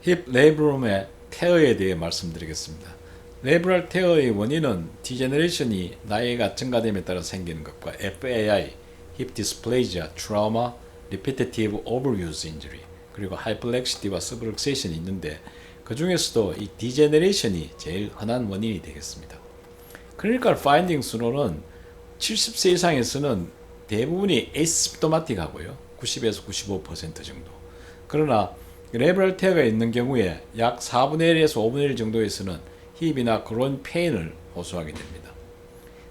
힙 레이브룸의 태어에 대해 말씀드리겠습니다. 레이브럴 태어의 원인은 디제너레이션이 나이가 증가됨에 따라 생기는 것과 FAI, 힙 디스플레이지아, 트라우마, 리피티티브 오버유즈 인jury, 그리고 하이플렉시티와 서브럭세이션이 있는데 그 중에서도 이 디제너레이션이 제일 흔한 원인이 되겠습니다. 클리니컬 파인딩 수로는 70세 이상에서는 대부분이 에시스토마틱하고요. 90에서 95% 정도. 그러나 레이브럴 태어가 있는 경우에 약 4분의 1에서 5분의 1 정도에서는 힙이나 그런 페인을 호소하게 됩니다.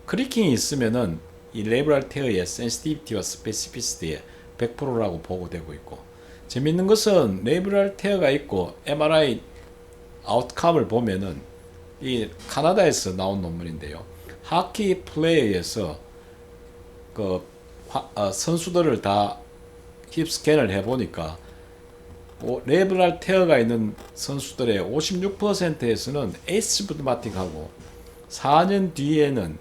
크리킹이 있으면은 이 레이브럴 태어의 센시티비티와 스페시피시티에 100%라고 보고되고 있고, 재밌는 것은 레이브럴 태어가 있고 MRI 아웃컴을 보면은 이 카나다에서 나온 논문인데요. 하키 플레이에서 그 선수들을 다 힙 스캔을 해보니까 레이브럴 태어가 있는 선수들의 56%에서는 에시스토마틱하고 4년 뒤에는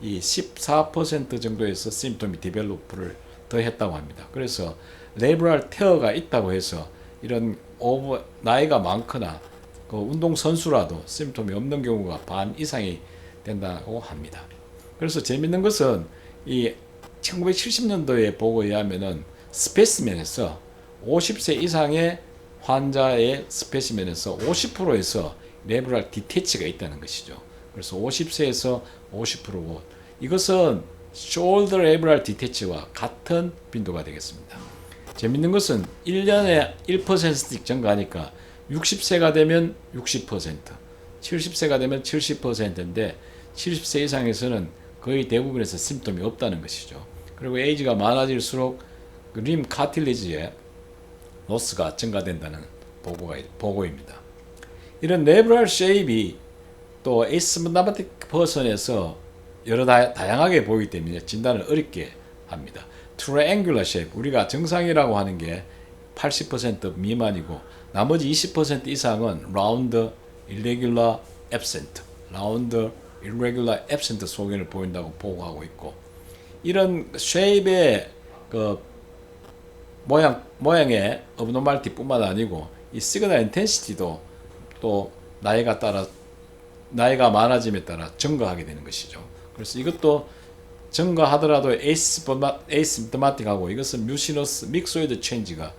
이 14% 정도에서 심토미 디벨로프를 더 했다고 합니다. 그래서 레이브럴 태어가 있다고 해서 이런 나이가 많거나 그 운동 선수라도 심토미 없는 경우가 반 이상이 된다고 합니다. 그래서 재밌는 것은 이 1970년도에 보고에 의하면은 스페시멘에서 50세 이상의 환자의 스페시멘에서 50%에서 레이브럴 디태치가 있다는 것이죠. 그래서 50세에서 50%고 이것은 shoulder labral detach와 같은 빈도가 되겠습니다. 재밌는 것은 1년에 1%씩 증가하니까 60세가 되면 60%, 70세가 되면 70%인데 70세 이상에서는 거의 대부분에서 심통이 없다는 것이죠. 그리고 에이지가 많아질수록 림 카틸리지의 로스가 증가된다는 보고입니다. 이런 레이브럴 쉐입이 또 에이시스토마틱 퍼선에서 여러 다양하게 보이기 때문에 진단을 어렵게 합니다. 트라이앵귤러 쉐입, 우리가 정상이라고 하는 게 80% 미만이고 나머지 20% 이상은 라운드, irregular, absent, 라운드, irregular, absent 소견을 보인다고 보고하고 있고, 이런 쉐입의 그 모양의 어브노멀티 뿐만 아니고 이 시그널 인텐시티도 또 나이가 많아짐에 따라 증가하게 되는 것이죠. 그래서 이것도 증가하더라도 에이시스토마틱하고 이것은 뮤시너스 믹소이드 체인지가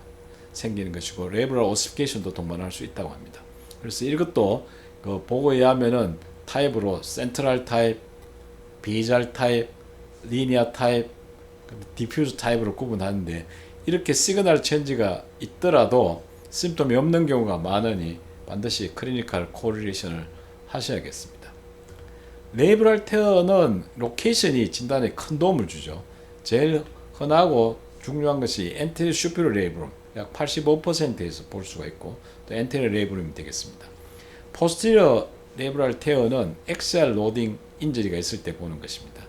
생기는 것이고 레이브럴 오시피케이션도 동반할 수 있다고 합니다. 그래서 이것도 그 보고에 의하면은 타입으로 센트럴 타입, 비잘 타입, 리니어 타입, 디퓨즈 타입으로 구분하는데 이렇게 시그널 체인지가 있더라도 심통이 없는 경우가 많으니 반드시 클리니컬 코릴레이션을 하셔야겠습니다. 레이브럴 태어는 로케이션이 진단에 큰 도움을 주죠. 제일 흔하고 중요한 것이 엔테리어 슈피리어 레이브룸 약 85%에서 볼 수가 있고 또 엔테리어 레이브룸이 되겠습니다. 포스티리어 레이브럴 태어는 엑셀 로딩 인저리가 있을 때 보는 것입니다.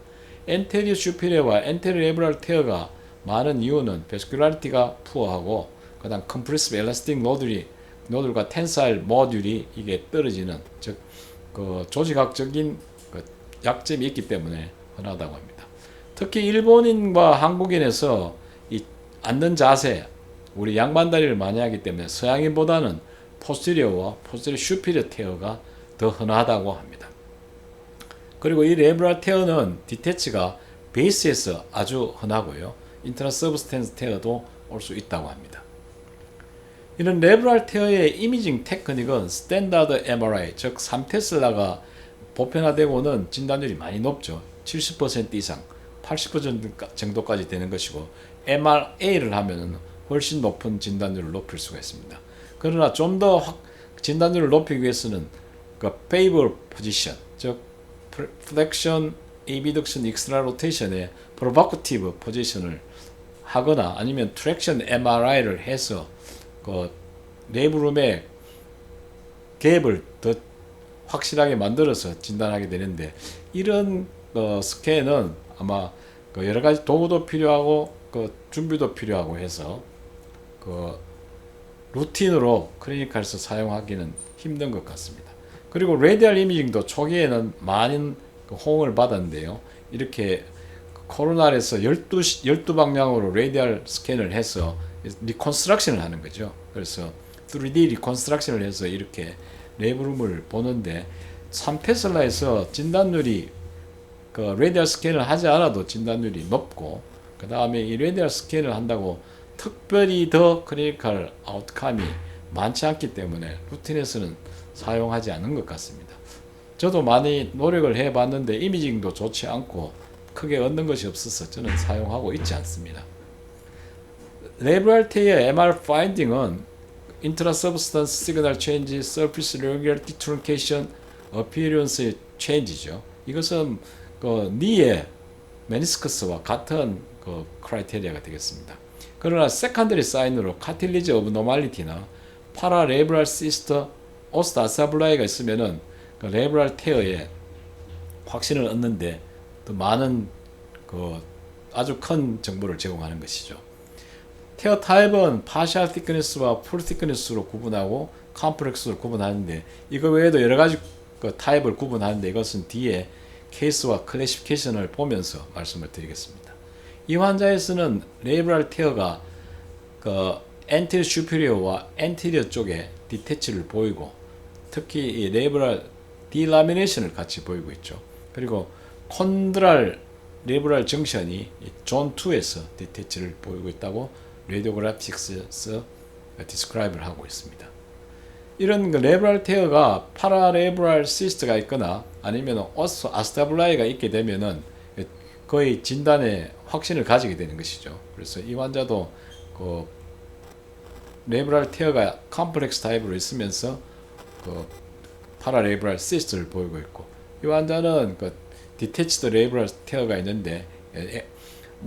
엔테리어 슈피리어와 엔테리어 레이브럴 태어가 많은 이유는 베스큘라리티가 푸어하고 그다음 컴프레시브 엘라스틱 노들과 텐사일 모듈이 이게 떨어지는 즉 그 조직학적인 그 약점이 있기 때문에 흔하다고 합니다. 특히 일본인과 한국인에서 이 앉는 자세, 우리 양반다리를 많이 하기 때문에 서양인보다는 포스티리어와 포스티리어 슈피리어 테어가 더 흔하다고 합니다. 그리고 이 레이브럴 테어는 디태치가 베이스에서 아주 흔하고요. 인트라 서브스텐스 테어도 올 수 있다고 합니다. 이런 레이브럴 테어의 이미징 테크닉은 스탠다드 MRI, 즉 3테슬라가 보편화되고는 진단율이 많이 높죠. 70% 이상, 80% 정도까지 되는 것이고 MRA를 하면 훨씬 높은 진단율을 높일 수가 있습니다. 그러나 좀 더 진단율을 높이기 위해서는 그 페이블 포지션, 즉 플렉션, 에비덕션, 익스트라 로테이션의 프로보커티브 포지션을 하거나 아니면 트랙션 MRI를 해서 그 레이브룸의 갭을 더 확실하게 만들어서 진단하게 되는데 이런 스캔은 아마 그 여러 가지 도구도 필요하고 그 준비도 필요하고 해서 그 루틴으로 클리니컬에서 사용하기는 힘든 것 같습니다. 그리고 레디얼 이미징도 초기에는 많은 호응을 받았는데요. 이렇게 코로나에서 12방향으로 레디얼 스캔을 해서 리컨스트럭션을 하는 거죠. 그래서 3D 리컨스트럭션을 해서 이렇게 레이브룸을 보는데 3테슬라에서 진단율이 그 레디얼 스캔을 하지 않아도 진단율이 높고, 그 다음에 이 레디얼 스캔을 한다고 특별히 더 클리니컬 아웃컴이 많지 않기 때문에 루틴에서는 사용하지 않은 것 같습니다. 저도 많이 노력을 해봤는데 이미징도 좋지 않고 크게 얻는 것이 없어서 저는 사용하고 있지 않습니다. 레브랄테의 MR 파인딩은 인트라서브스턴스 시그널 체인지, 서피스 레귤리티 트runcation, 어피어런스의 체인지죠. 이것은 그 니의 메니스커스와 같은 그 크라이테리아가 되겠습니다. 그러나 세컨더리 사인으로 카틸리지 오브 노말리티나 파라레브랄 시스터 오스타사블라이가 있으면은 그 레브랄 테어에 확신을 얻는데 더 많은 그 아주 큰 정보를 제공하는 것이죠. 테어 타입은 파셜 티크니스와 풀 티크니스로 구분하고 컴플렉스로 구분하는데, 이거 외에도 여러 가지 그 타입을 구분하는데 이것은 뒤에 케이스와 클래시피케이션을 보면서 말씀을 드리겠습니다. 이 환자에서는 레브랄 테어가 그 엔티리어 슈피리어와 엔티리어 쪽에 디태치를 보이고, 특히 이 레브랄 디라미네이션을 같이 보이고 있죠. 그리고 콘드랄 레브랄 정션이 존 2에서 디태치를 보이고 있다고 레디오그래픽스에서 디스크라이브를 하고 있습니다. 이런 그 레브랄 테어가 파라레브랄 시스트가 있거나 아니면 아스타블라이가 있게 되면은 거의 진단에 확신을 가지게 되는 것이죠. 그래서 이 환자도 그 레브랄 테어가 컴플렉스 타입으로 있으면서 그 파라레브랄 시스트를 보이고 있고, 이 환자는 그 디태치드 레브랄 테어가 있는데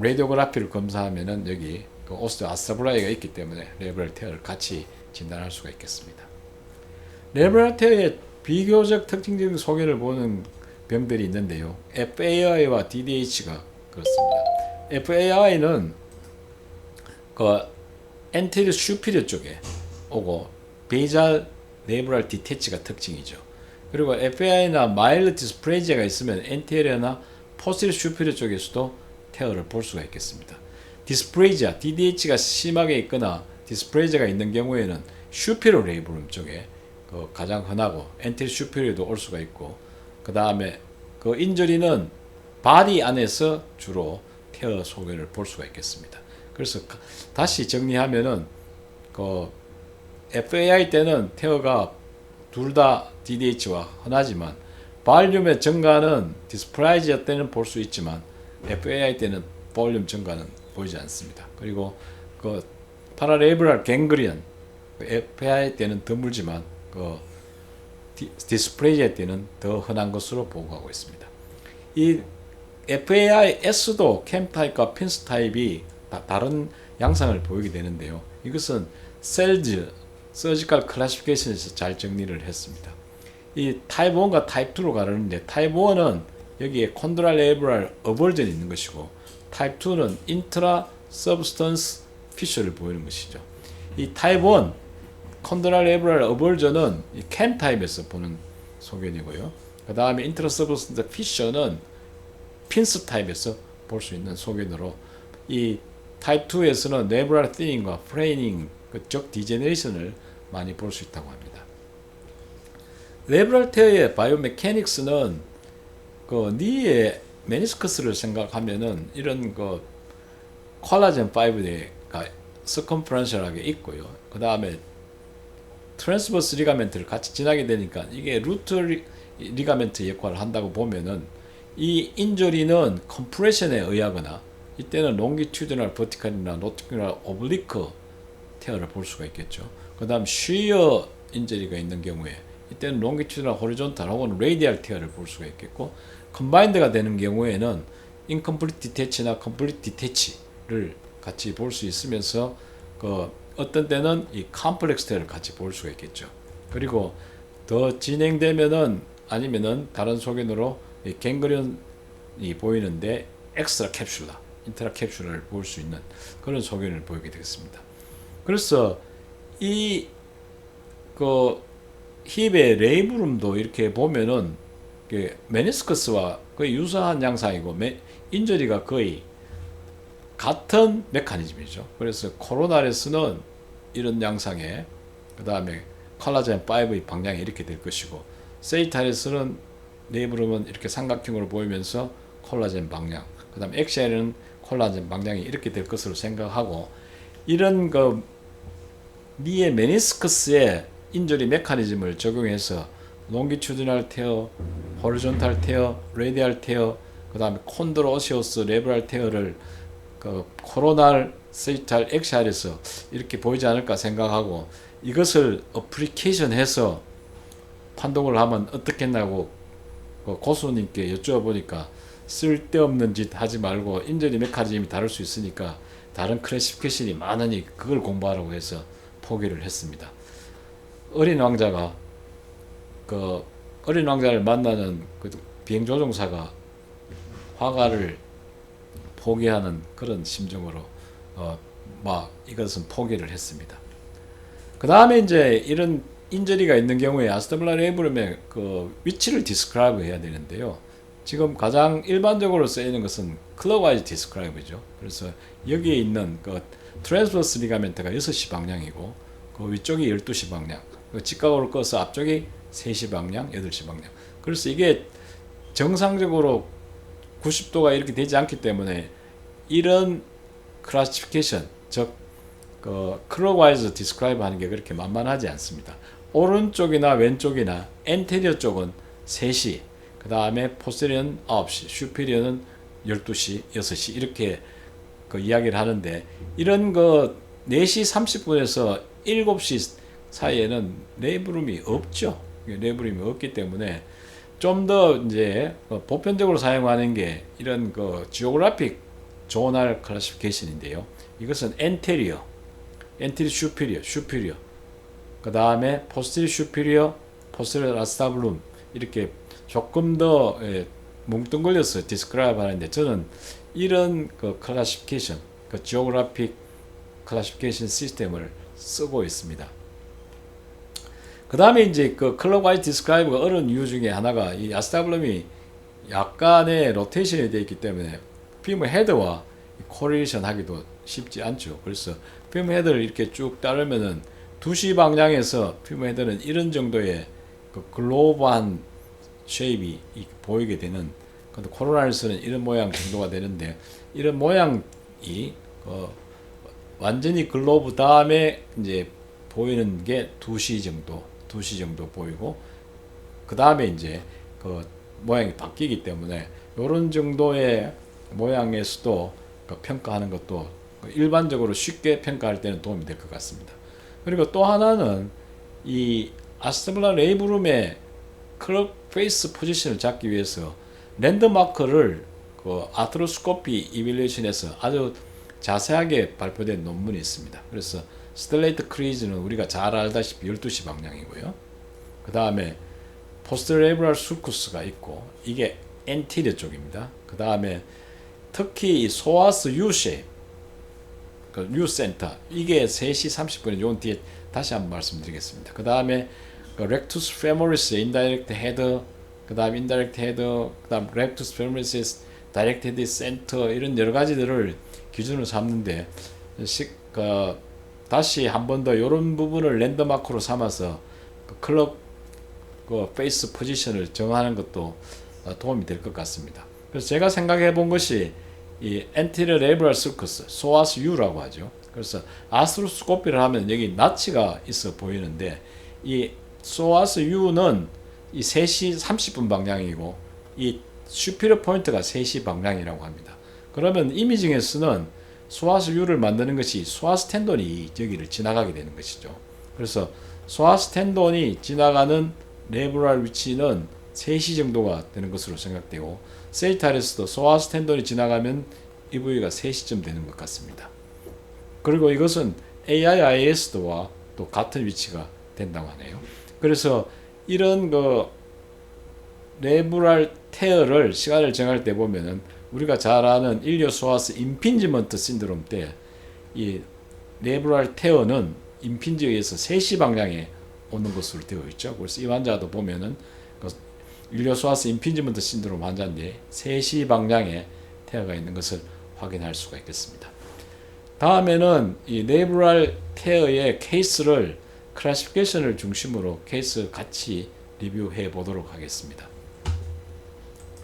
레디오그래피를 검사하면은 여기 그 아스타블라이가 있기 때문에 레브랄 테어를 같이 진단할 수가 있겠습니다. 레브랄 테어의 비교적 특징적인 소견을 보는 병들이 있는데요. FAI와 DDH가 그렇습니다. FAI는 그 엔테리어 슈피리어 쪽에 오고 베이잘 레브랄 디태치가 특징이죠. 그리고 FAI나 마일드 디스프레지아가 있으면 엔테리어나 포스티리어 슈피리어 쪽에서도 테어를 볼 수가 있겠습니다. 디스프레지아, DDH가 심하게 있거나 디스프레지아가 있는 경우에는 슈피리어 레이브룸 쪽에 그 가장 흔하고 엔테리어 슈피리어도 올 수가 있고, 그 다음에 그 인저리는 바디 안에서 주로 테어 소견을 볼 수가 있겠습니다. 그래서 다시 정리하면은 그 FAI 때는 테어가 둘 다 DDH와 흔하지만 볼륨의 증가는 디스프라이지아 때는 볼 수 있지만 FAI 때는 볼륨 증가는 보이지 않습니다. 그리고 그 파라레브랄 갱그리언 FAI 때는 드물지만 그 디스프레이지아 때는 더 흔한 것으로 보고하고 있습니다. 이 FAI-S도 캠 타입과 핀스 타입이 다른 양상을 보이게 되는데요. 이것은 셀즈 서지컬 클래시피케이션에서 잘 정리를 했습니다. 이 타입 1과 타입 2로 가르는데, 타입 1은 여기에 콘드랄 레브랄 어벌전이 있는 것이고, 타입 2는 인트라 서브스턴스 피셔를 보이는 것이죠. 이 타입 1 콘드랄 레브랄 어벌전은 캠 타입에서 보는 소견이고요. 그 다음에 인트라 서브스턴스 피셔는 핀스 타입에서 볼 수 있는 소견으로, 이 타입 2에서는 레브랄 티닝과 프레이닝, 적 디제너레이션을 많이 볼 수 있다고 합니다. 레브랄 테어의 바이오메카닉스는 그 니의 메니스커스를 생각하면은 이런 그 콜라겐 파이브가 서컴프런셜하게 있고요. 그 다음에 트랜스버스 리가멘트를 같이 지나게 되니까 이게 루트 리가멘트 역할을 한다고 보면은 이 인저리는 컴프레션에 의하거나, 이때는 롱기튜드널 버티컬이나 노티큐널 오블리크 테어를 볼 수가 있겠죠. 그 다음 쉬어 인저리가 있는 경우에 이때는 롱기튜드널 호리존탈 혹은 레디얼 테어를 볼 수가 있겠고, 컴바인드가 되는 경우에는 인컴플리트 디태치나 컴플리트 디태치를 같이 볼 수 있으면서 그 어떤 때는 이 컴플렉스 테어를 같이 볼 수가 있겠죠. 그리고 더 진행되면은 아니면은 다른 소견으로 이 갱그리온이 보이는데 엑스트라 캡슐라, 인트라 캡슐라를 볼 수 있는 그런 소견을 보이게 되겠습니다. 그래서 이 그 힙의 레이브룸도 이렇게 보면은 메니스커스와 거의 유사한 양상이고 인저리가 거의 같은 메커니즘이죠. 그래서 코로나에서는 이런 양상의 그 다음에 콜라겐 5의 방향이 이렇게 될 것이고, 세이탈에서는 네이브룸은 이렇게 삼각형으로 보이면서 콜라겐 방향, 그 다음에 엑셀은 콜라겐 방향이 이렇게 될 것으로 생각하고, 이런 그 니의 메니스커스의 인저리 메커니즘을 적용해서 롱기튜디널 테어, 호리존탈 테어, 레디알 테어, 그 다음에 콘드로오시오스 레브랄 테어를 그 코로날 세이탈 엑시알에서 이렇게 보이지 않을까 생각하고, 이것을 어플리케이션해서 판독을 하면 어떻겠냐고 그 고수님께 여쭤보니까, 쓸데없는 짓 하지 말고 인저리 메커니즘이 다를 수 있으니까 다른 클래시피케이션이 많으니 그걸 공부하라고 해서 포기를 했습니다. 어린 왕자가 그 어린 왕자를 만나는 그 비행 조종사가 화가를 포기하는 그런 심정으로 막 이것은 포기를 했습니다. 그 다음에 이제 이런 인저리가 있는 경우에 아스타블라 레이브룸의 그 위치를 디스크라이브 해야 되는데요. 지금 가장 일반적으로 쓰이는 것은 클럭와이즈 디스크라이브죠. 그래서 여기에 있는 그 트랜스버스 리가멘트가 6시 방향이고, 그 위쪽이 12시 방향, 그 직각으로 꺼서 앞쪽이 3시 방향, 8시 방향. 그래서 이게 정상적으로 90도가 이렇게 되지 않기 때문에 이런 클래시피케이션, 즉 그 클럭와이즈 디스크라이브 하는 게 그렇게 만만하지 않습니다. 오른쪽이나 왼쪽이나 엔테리어 쪽은 3시, 그 다음에 포스테리어는 9시, 슈피리어는 12시, 6시 이렇게 그 이야기를 하는데, 이런 그 4시 30분에서 7시 사이에는 레이브룸이 없죠. 레이브룸이 없기 때문에 좀 더 이제 보편적으로 사용하는 게 이런 그 지오그래픽 조널 클래시피케이션인데요. 이것은 엔테리어 슈피리어, 그 다음에 포스테리어 슈피리어, 포스테리어 아스타블룸 이렇게 조금 더 뭉뚱그려서 디스크라이브 하는데, 저는 이런 그 클래시피케이션, 그 지오그래픽 클래시피케이션 시스템을 쓰고 있습니다. 그 다음에 이제 그 클럭와이즈 디스크라이브가 어려운 이유 중에 하나가 이 아스타블룸이 약간의 로테이션이 되어 있기 때문에 피무 헤드와 코릴레이션 하기도 쉽지 않죠. 그래서 피무 헤드를 이렇게 쭉 따르면은 2시 방향에서 피무 헤드는 이런 정도의 그 글로브한 쉐입이 보이게 되는, 근데 코로나에서는 이런 모양 정도가 되는데, 이런 모양이 완전히 글로브 다음에 이제 보이는 게 2시 정도 보이고, 그 다음에 이제 그 모양이 바뀌기 때문에 이런 정도의 모양에서도 그 평가하는 것도 일반적으로 쉽게 평가할 때는 도움이 될 것 같습니다. 그리고 또 하나는 이 아스타블라 레이브룸의 클럭 페이스 포지션을 잡기 위해서 랜드마크를 그 아트로스코피 이빌레이션에서 아주 자세하게 발표된 논문이 있습니다. 그래서 스텔레이트 크리즈는 우리가 잘 알다시피 12시 방향이고요. 그 다음에 포스트레브랄 수쿠스가 있고, 이게 엔티리어 쪽입니다. 그 다음에 특히 소아스 U-쉐입, 그 U-센터, 이게 3시 30분에 요 뒤에 다시 한번 말씀드리겠습니다. 그 다음에 렉투스 페모리스 인다이렉트 헤드, 그 다음 인다이렉트 헤드, 그 다음 렉투스 페모리스 다이렉트 헤드 센터, 이런 여러 가지들을 기준으로 삼는데, 다시 한 번 더 이런 부분을 랜드마크로 삼아서 그 클럭 그 페이스 포지션을 정하는 것도 도움이 될 것 같습니다. 그래서 제가 생각해 본 것이 이 엔티리어 레이브럴 서커스, 소아스 U라고 하죠. 그래서 아스트로스코피를 하면 여기 나치가 있어 보이는데, 이 소아스 U는 이 3시 30분 방향이고, 이 슈피리어 포인트가 3시 방향이라고 합니다. 그러면 이미징에서는 소아스 U를 만드는 것이 소아스 텐돈이 여기를 지나가게 되는 것이죠. 그래서 소아스 텐돈이 지나가는 레브랄 위치는 3시 정도가 되는 것으로 생각되고, 세이탈에서도 소아스 텐돈이 지나가면 이 부위가 3시쯤 되는 것 같습니다. 그리고 이것은 AIIS도와 또 같은 위치가 된다고 하네요. 그래서 이런 그 레브랄 테어를 시간을 정할 때 보면은 우리가 잘 아는 일리오소아스 임핀지먼트 신드롬 때 이 레브랄 테어는 임핀지에 의해서 3시 방향에 오는 것으로 되어 있죠. 그래서 이 환자도 보면은 그 일리오소아스 임핀지먼트 신드롬 환자인데 3시 방향에 테어가 있는 것을 확인할 수가 있겠습니다. 다음에는 이 레브랄 테어의 케이스를 클래시피케이션을 중심으로 케이스 같이 리뷰해 보도록 하겠습니다.